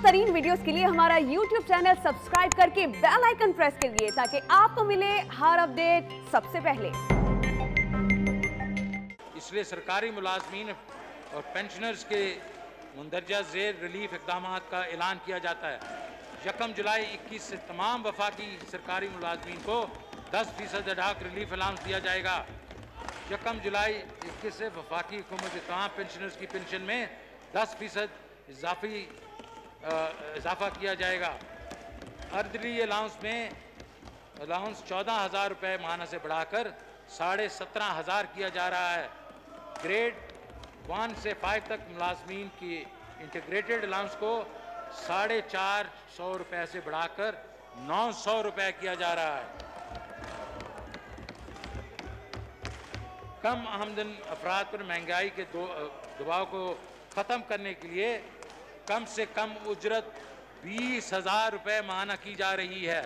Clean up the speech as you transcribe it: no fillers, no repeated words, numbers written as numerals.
तरीन वीडियोस के लिए हमारा YouTube चैनल सब्सक्राइब करके बेल आइकन प्रेस करिए ताकि आपको मिले हर अपडेट सबसे पहले। इसलिए सरकारी मुलाजमीन और पेंशनर्स के मुंदरजा ज़ेर रिलीफ इक़दाम का ऐलान किया जाता है। 1 जुलाई 21 से तमाम वफाकी सरकारी मुलाजमीन को 10% अडाक रिलीफ अलाउंस दिया जाएगा। 1 जुलाई 21 से वफाकी हुकूमत के तमाम पेंशनर्स की पेंशन में 10% इजाफा किया जाएगा। अर्दली अलाउंस में अलाउंस 14,000 रुपये माहाना से बढ़ाकर 17,500 किया जा रहा है। ग्रेड 1 से 5 तक मुलाजमीन की इंटीग्रेटेड अलाउंस को 450 रुपये से बढ़ाकर 900 रुपये किया जा रहा है। कम आमदन अफराद पर महंगाई के दबाव को ख़त्म करने के लिए कम से कम उजरत 20,000 रुपये माहाना की जा रही है।